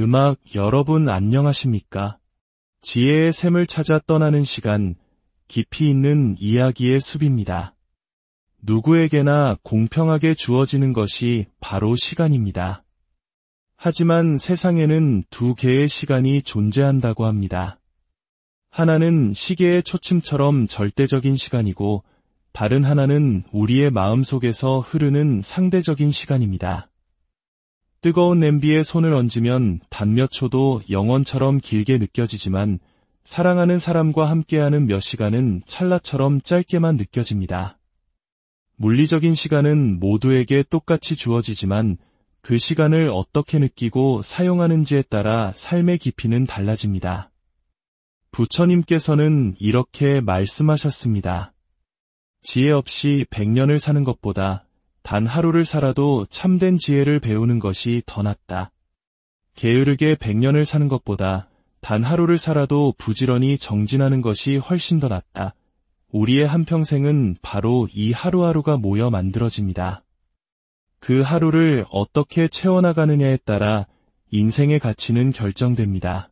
음악 여러분 안녕하십니까? 지혜의 샘을 찾아 떠나는 시간, 깊이 있는 이야기의 숲입니다. 누구에게나 공평하게 주어지는 것이 바로 시간입니다. 하지만 세상에는 두 개의 시간이 존재한다고 합니다. 하나는 시계의 초침처럼 절대적인 시간이고, 다른 하나는 우리의 마음속에서 흐르는 상대적인 시간입니다. 뜨거운 냄비에 손을 얹으면 단 몇 초도 영원처럼 길게 느껴지지만 사랑하는 사람과 함께하는 몇 시간은 찰나처럼 짧게만 느껴집니다. 물리적인 시간은 모두에게 똑같이 주어지지만 그 시간을 어떻게 느끼고 사용하는지에 따라 삶의 깊이는 달라집니다. 부처님께서는 이렇게 말씀하셨습니다. 지혜 없이 100년을 사는 것보다 단 하루를 살아도 참된 지혜를 배우는 것이 더 낫다. 게으르게 100년을 사는 것보다 단 하루를 살아도 부지런히 정진하는 것이 훨씬 더 낫다. 우리의 한평생은 바로 이 하루하루가 모여 만들어집니다. 그 하루를 어떻게 채워나가느냐에 따라 인생의 가치는 결정됩니다.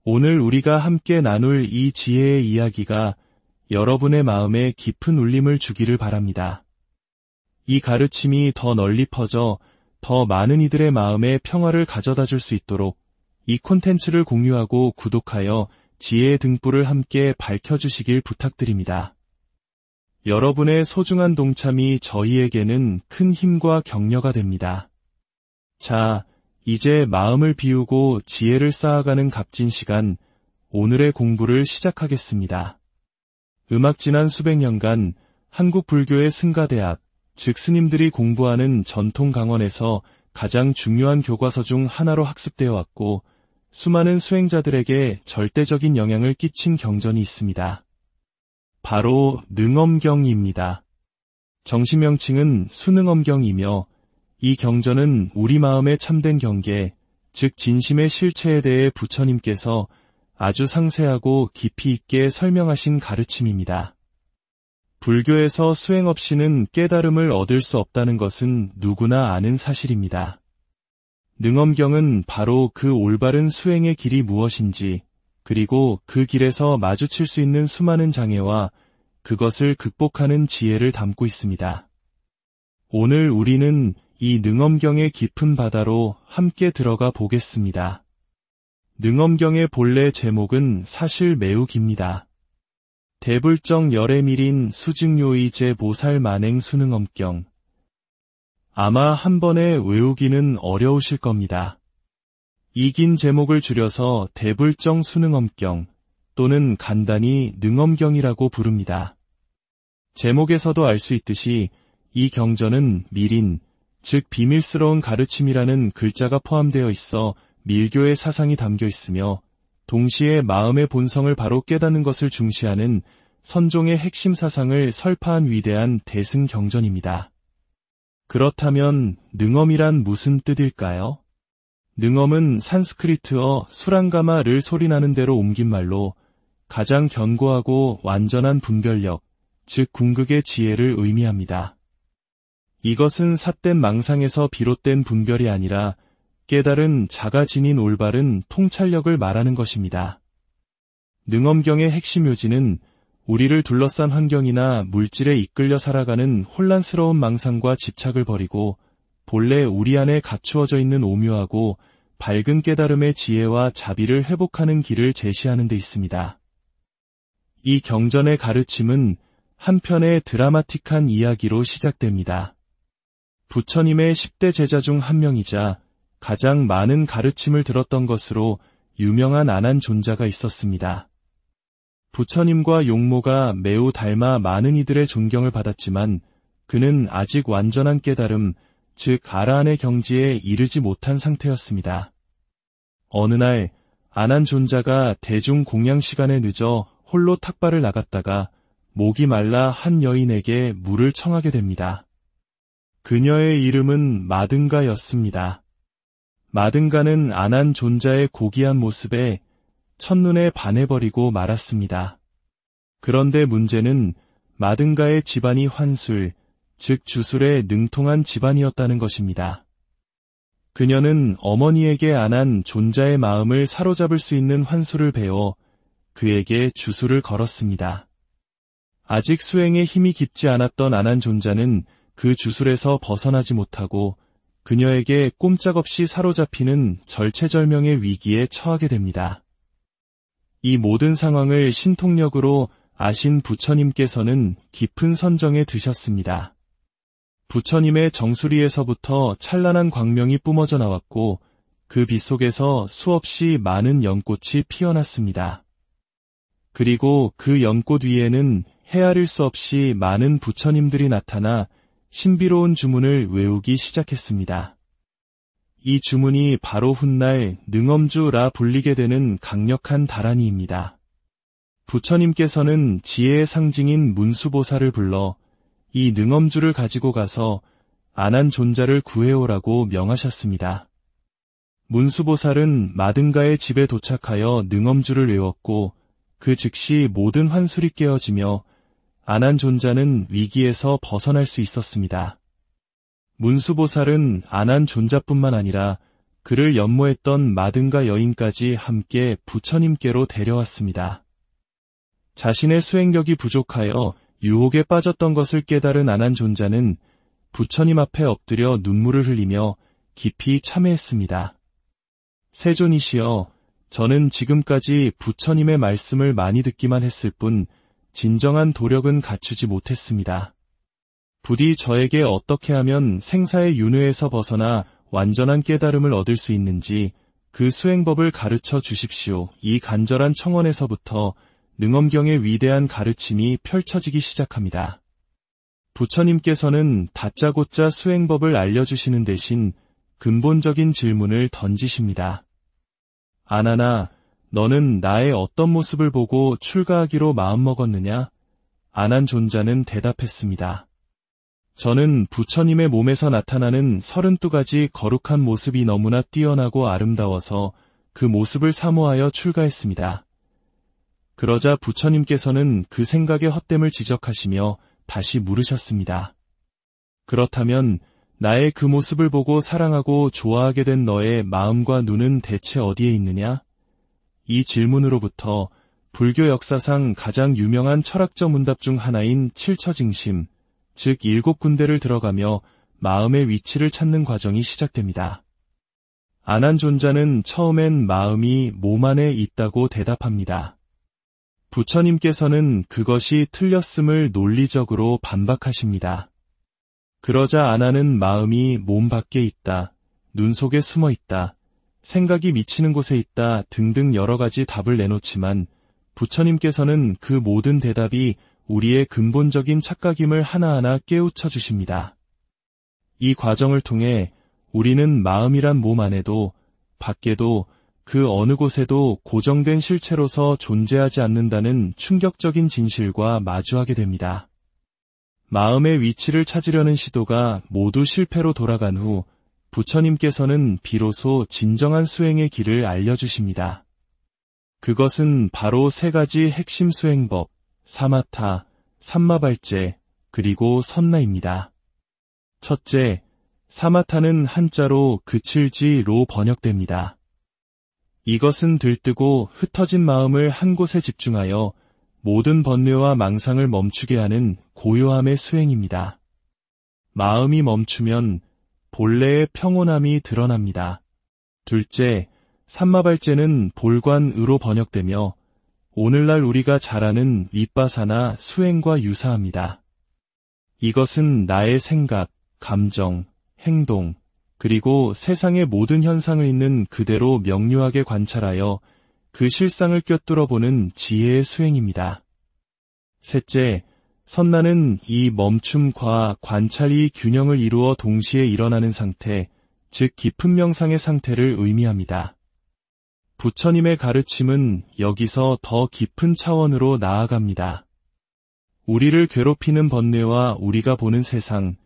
오늘 우리가 함께 나눌 이 지혜의 이야기가 여러분의 마음에 깊은 울림을 주기를 바랍니다. 이 가르침이 더 널리 퍼져 더 많은 이들의 마음에 평화를 가져다 줄 수 있도록 이 콘텐츠를 공유하고 구독하여 지혜의 등불을 함께 밝혀주시길 부탁드립니다. 여러분의 소중한 동참이 저희에게는 큰 힘과 격려가 됩니다. 자, 이제 마음을 비우고 지혜를 쌓아가는 값진 시간, 오늘의 공부를 시작하겠습니다. 음악 지난 수백 년간 한국 불교의 승가대학, 즉 스님들이 공부하는 전통 강원에서 가장 중요한 교과서 중 하나로 학습되어 왔고 수많은 수행자들에게 절대적인 영향을 끼친 경전이 있습니다. 바로 능엄경입니다. 정식 명칭은 수능엄경이며 이 경전은 우리 마음의 참된 경계, 즉 진심의 실체에 대해 부처님께서 아주 상세하고 깊이 있게 설명하신 가르침입니다. 불교에서 수행 없이는 깨달음을 얻을 수 없다는 것은 누구나 아는 사실입니다. 능엄경은 바로 그 올바른 수행의 길이 무엇인지, 그리고 그 길에서 마주칠 수 있는 수많은 장애와 그것을 극복하는 지혜를 담고 있습니다. 오늘 우리는 이 능엄경의 깊은 바다로 함께 들어가 보겠습니다. 능엄경의 본래 제목은 사실 매우 깁니다. 대불정 열애밀인 수증요의제 모살 만행 수능엄경. 아마 한 번에 외우기는 어려우실 겁니다. 이 긴 제목을 줄여서 대불정 수능엄경 또는 간단히 능엄경이라고 부릅니다. 제목에서도 알 수 있듯이 이 경전은 밀인, 즉 비밀스러운 가르침이라는 글자가 포함되어 있어 밀교의 사상이 담겨 있으며 동시에 마음의 본성을 바로 깨닫는 것을 중시하는 선종의 핵심 사상을 설파한 위대한 대승경전입니다. 그렇다면 능엄이란 무슨 뜻일까요? 능엄은 산스크리트어 수랑가마를 소리나는 대로 옮긴 말로 가장 견고하고 완전한 분별력, 즉 궁극의 지혜를 의미합니다. 이것은 삿된 망상에서 비롯된 분별이 아니라 깨달은 자가 지닌 올바른 통찰력을 말하는 것입니다. 능엄경의 핵심 요지는 우리를 둘러싼 환경이나 물질에 이끌려 살아가는 혼란스러운 망상과 집착을 버리고 본래 우리 안에 갖추어져 있는 오묘하고 밝은 깨달음의 지혜와 자비를 회복하는 길을 제시하는 데 있습니다. 이 경전의 가르침은 한편의 드라마틱한 이야기로 시작됩니다. 부처님의 10대 제자 중 한 명이자 가장 많은 가르침을 들었던 것으로 유명한 아난존자가 있었습니다. 부처님과 용모가 매우 닮아 많은 이들의 존경을 받았지만 그는 아직 완전한 깨달음, 즉 아라한의 경지에 이르지 못한 상태였습니다. 어느 날 아난존자가 대중 공양 시간에 늦어 홀로 탁발을 나갔다가 목이 말라 한 여인에게 물을 청하게 됩니다. 그녀의 이름은 마등가였습니다. 마등가는 아난존자의 고귀한 모습에 첫눈에 반해버리고 말았습니다. 그런데 문제는 마등가의 집안이 환술, 즉 주술에 능통한 집안이었다는 것입니다. 그녀는 어머니에게 안한 존자의 마음을 사로잡을 수 있는 환술을 배워 그에게 주술을 걸었습니다. 아직 수행에 힘이 깊지 않았던 안한 존자는 그 주술에서 벗어나지 못하고 그녀에게 꼼짝없이 사로잡히는 절체절명의 위기에 처하게 됩니다. 이 모든 상황을 신통력으로 아신 부처님께서는 깊은 선정에 드셨습니다. 부처님의 정수리에서부터 찬란한 광명이 뿜어져 나왔고 그 빛 속에서 수없이 많은 연꽃이 피어났습니다. 그리고 그 연꽃 위에는 헤아릴 수 없이 많은 부처님들이 나타나 신비로운 주문을 외우기 시작했습니다. 이 주문이 바로 훗날 능엄주라 불리게 되는 강력한 다라니입니다. 부처님께서는 지혜의 상징인 문수보살을 불러 이 능엄주를 가지고 가서 안한 존자를 구해오라고 명하셨습니다. 문수보살은 마등가의 집에 도착하여 능엄주를 외웠고 그 즉시 모든 환술이 깨어지며 안한 존자는 위기에서 벗어날 수 있었습니다. 문수보살은 안한 존자뿐만 아니라 그를 연모했던 마등가 여인까지 함께 부처님께로 데려왔습니다. 자신의 수행력이 부족하여 유혹에 빠졌던 것을 깨달은 안한 존자는 부처님 앞에 엎드려 눈물을 흘리며 깊이 참회했습니다. 세존이시여, 저는 지금까지 부처님의 말씀을 많이 듣기만 했을 뿐 진정한 도력은 갖추지 못했습니다. 부디 저에게 어떻게 하면 생사의 윤회에서 벗어나 완전한 깨달음을 얻을 수 있는지 그 수행법을 가르쳐 주십시오. 이 간절한 청원에서부터 능엄경의 위대한 가르침이 펼쳐지기 시작합니다. 부처님께서는 다짜고짜 수행법을 알려주시는 대신 근본적인 질문을 던지십니다. 안하나, 너는 나의 어떤 모습을 보고 출가하기로 마음먹었느냐? 안한 존자는 대답했습니다. 저는 부처님의 몸에서 나타나는 32가지 거룩한 모습이 너무나 뛰어나고 아름다워서 그 모습을 사모하여 출가했습니다. 그러자 부처님께서는 그 생각의 헛됨을 지적하시며 다시 물으셨습니다. 그렇다면 나의 그 모습을 보고 사랑하고 좋아하게 된 너의 마음과 눈은 대체 어디에 있느냐? 이 질문으로부터 불교 역사상 가장 유명한 철학적 문답 중 하나인 칠처징심, 즉 7군데를 들어가며 마음의 위치를 찾는 과정이 시작됩니다. 안한 존자는 처음엔 마음이 몸 안에 있다고 대답합니다. 부처님께서는 그것이 틀렸음을 논리적으로 반박하십니다. 그러자 안하는 마음이 몸 밖에 있다, 눈 속에 숨어 있다, 생각이 미치는 곳에 있다 등등 여러 가지 답을 내놓지만 부처님께서는 그 모든 대답이 우리의 근본적인 착각임을 하나하나 깨우쳐 주십니다. 이 과정을 통해 우리는 마음이란 몸 안에도 밖에도 그 어느 곳에도 고정된 실체로서 존재하지 않는다는 충격적인 진실과 마주하게 됩니다. 마음의 위치를 찾으려는 시도가 모두 실패로 돌아간 후 부처님께서는 비로소 진정한 수행의 길을 알려주십니다. 그것은 바로 3가지 핵심 수행법, 사마타, 삼마발제, 그리고 선나입니다. 첫째, 사마타는 한자로 그칠지로 번역됩니다. 이것은 들뜨고 흩어진 마음을 한 곳에 집중하여 모든 번뇌와 망상을 멈추게 하는 고요함의 수행입니다. 마음이 멈추면 본래의 평온함이 드러납니다. 둘째, 삼마발제는 볼관으로 번역되며 오늘날 우리가 잘 아는 윗바사나 수행과 유사합니다. 이것은 나의 생각, 감정, 행동, 그리고 세상의 모든 현상을 있는 그대로 명료하게 관찰하여 그 실상을 꿰뚫어 보는 지혜의 수행입니다. 셋째, 선나는 이 멈춤과 관찰이 균형을 이루어 동시에 일어나는 상태, 즉 깊은 명상의 상태를 의미합니다. 부처님의 가르침은 여기서 더 깊은 차원으로 나아갑니다. 우리를 괴롭히는 번뇌와 우리가 보는 세상,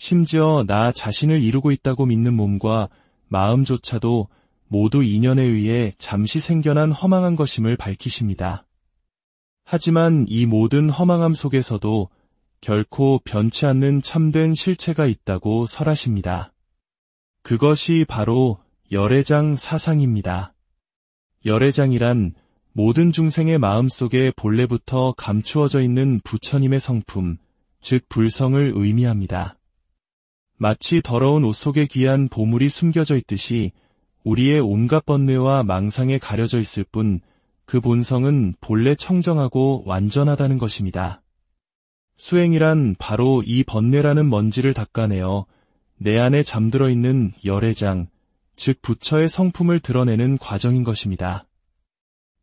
심지어 나 자신을 이루고 있다고 믿는 몸과 마음조차도 모두 인연에 의해 잠시 생겨난 허망한 것임을 밝히십니다. 하지만 이 모든 허망함 속에서도 결코 변치 않는 참된 실체가 있다고 설하십니다. 그것이 바로 열애장 사상입니다. 열애장이란 모든 중생의 마음속에 본래부터 감추어져 있는 부처님의 성품, 즉 불성을 의미합니다. 마치 더러운 옷 속에 귀한 보물이 숨겨져 있듯이 우리의 온갖 번뇌와 망상에 가려져 있을 뿐 그 본성은 본래 청정하고 완전하다는 것입니다. 수행이란 바로 이 번뇌라는 먼지를 닦아내어 내 안에 잠들어 있는 열애장, 즉 부처의 성품을 드러내는 과정인 것입니다.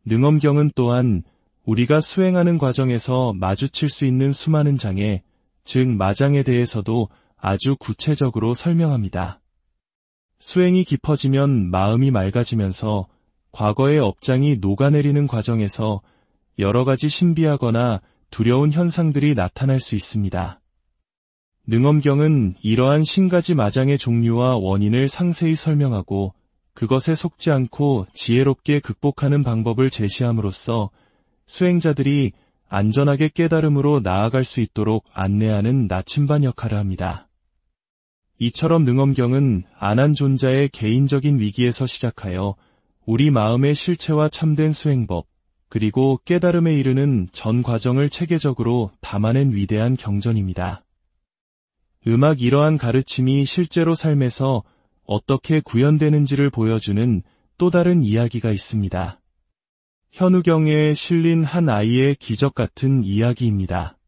능엄경은 또한 우리가 수행하는 과정에서 마주칠 수 있는 수많은 장애, 즉 마장에 대해서도 아주 구체적으로 설명합니다. 수행이 깊어지면 마음이 맑아지면서 과거의 업장이 녹아내리는 과정에서 여러 가지 신비하거나 두려운 현상들이 나타날 수 있습니다. 능엄경은 이러한 신가지 마장의 종류와 원인을 상세히 설명하고 그것에 속지 않고 지혜롭게 극복하는 방법을 제시함으로써 수행자들이 안전하게 깨달음으로 나아갈 수 있도록 안내하는 나침반 역할을 합니다. 이처럼 능엄경은 안한존자의 개인적인 위기에서 시작하여 우리 마음의 실체와 참된 수행법, 그리고 깨달음에 이르는 전 과정을 체계적으로 담아낸 위대한 경전입니다. 이러한 가르침이 실제로 삶에서 어떻게 구현되는지를 보여주는 또 다른 이야기가 있습니다. 현우경에 실린 한 아이의 기적 같은 이야기입니다.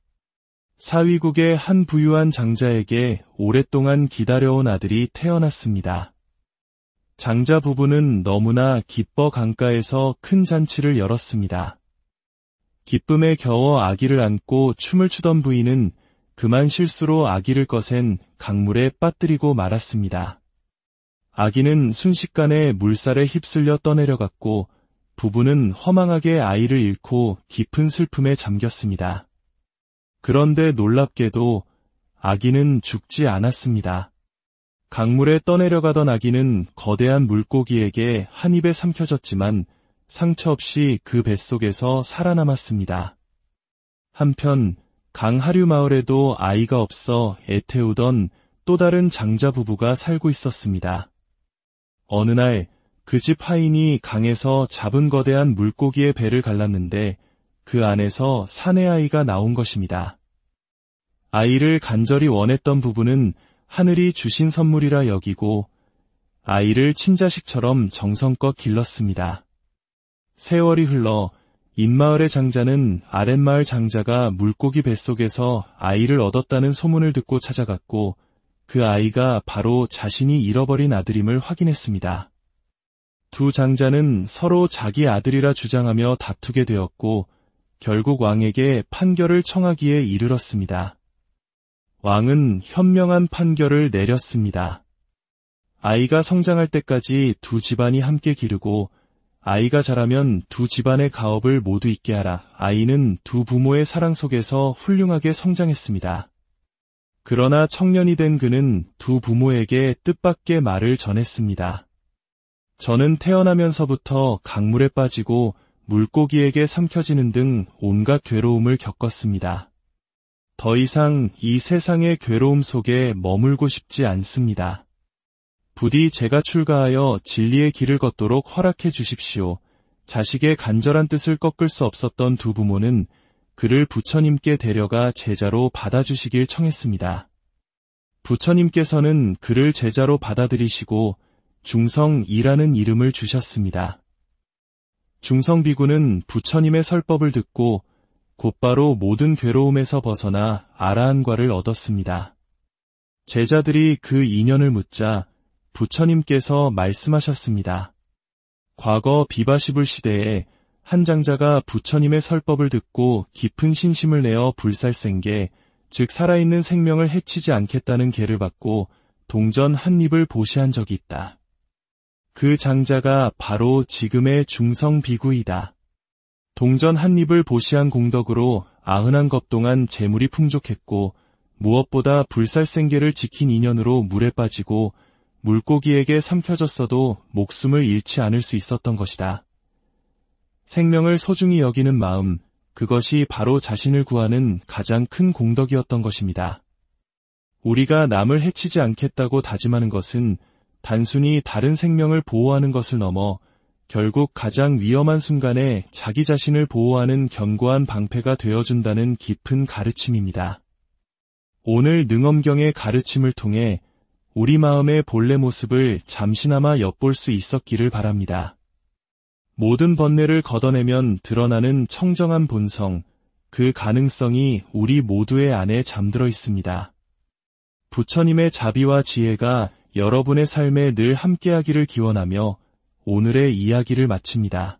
사위국의 한 부유한 장자에게 오랫동안 기다려온 아들이 태어났습니다. 장자 부부는 너무나 기뻐 강가에서 큰 잔치를 열었습니다. 기쁨에 겨워 아기를 안고 춤을 추던 부인은 그만 실수로 아기를 꺼센 강물에 빠뜨리고 말았습니다. 아기는 순식간에 물살에 휩쓸려 떠내려갔고 부부는 허망하게 아이를 잃고 깊은 슬픔에 잠겼습니다. 그런데 놀랍게도 아기는 죽지 않았습니다. 강물에 떠내려가던 아기는 거대한 물고기에게 한 입에 삼켜졌지만 상처 없이 그 뱃속에서 살아남았습니다. 한편 강하류 마을에도 아이가 없어 애태우던 또 다른 장자 부부가 살고 있었습니다. 어느 날 그 집 하인이 강에서 잡은 거대한 물고기의 배를 갈랐는데 그 안에서 사내아이가 나온 것입니다. 아이를 간절히 원했던 부부는 하늘이 주신 선물이라 여기고 아이를 친자식처럼 정성껏 길렀습니다. 세월이 흘러 인마을의 장자는 아랫마을 장자가 물고기 뱃속에서 아이를 얻었다는 소문을 듣고 찾아갔고 그 아이가 바로 자신이 잃어버린 아들임을 확인했습니다. 두 장자는 서로 자기 아들이라 주장하며 다투게 되었고 결국 왕에게 판결을 청하기에 이르렀습니다. 왕은 현명한 판결을 내렸습니다. 아이가 성장할 때까지 두 집안이 함께 기르고 아이가 자라면 두 집안의 가업을 모두 잊게 하라. 아이는 두 부모의 사랑 속에서 훌륭하게 성장했습니다. 그러나 청년이 된 그는 두 부모에게 뜻밖의 말을 전했습니다. 저는 태어나면서부터 강물에 빠지고 물고기에게 삼켜지는 등 온갖 괴로움을 겪었습니다. 더 이상 이 세상의 괴로움 속에 머물고 싶지 않습니다. 부디 제가 출가하여 진리의 길을 걷도록 허락해 주십시오. 자식의 간절한 뜻을 꺾을 수 없었던 두 부모는 그를 부처님께 데려가 제자로 받아주시길 청했습니다. 부처님께서는 그를 제자로 받아들이시고 중성이라는 이름을 주셨습니다. 중성비구는 부처님의 설법을 듣고 곧바로 모든 괴로움에서 벗어나 아라한과를 얻었습니다. 제자들이 그 인연을 묻자 부처님께서 말씀하셨습니다. 과거 비바시불 시대에 한 장자가 부처님의 설법을 듣고 깊은 신심을 내어 불살생계, 즉 살아있는 생명을 해치지 않겠다는 계를 받고 동전 한 입을 보시한 적이 있다. 그 장자가 바로 지금의 중성비구이다. 동전 한 입을 보시한 공덕으로 91겁 동안 재물이 풍족했고 무엇보다 불살생계를 지킨 인연으로 물에 빠지고 물고기에게 삼켜졌어도 목숨을 잃지 않을 수 있었던 것이다. 생명을 소중히 여기는 마음, 그것이 바로 자신을 구하는 가장 큰 공덕이었던 것입니다. 우리가 남을 해치지 않겠다고 다짐하는 것은 단순히 다른 생명을 보호하는 것을 넘어 결국 가장 위험한 순간에 자기 자신을 보호하는 견고한 방패가 되어준다는 깊은 가르침입니다. 오늘 능엄경의 가르침을 통해 우리 마음의 본래 모습을 잠시나마 엿볼 수 있었기를 바랍니다. 모든 번뇌를 걷어내면 드러나는 청정한 본성, 그 가능성이 우리 모두의 안에 잠들어 있습니다. 부처님의 자비와 지혜가 여러분의 삶에 늘 함께하기를 기원하며 오늘의 이야기를 마칩니다.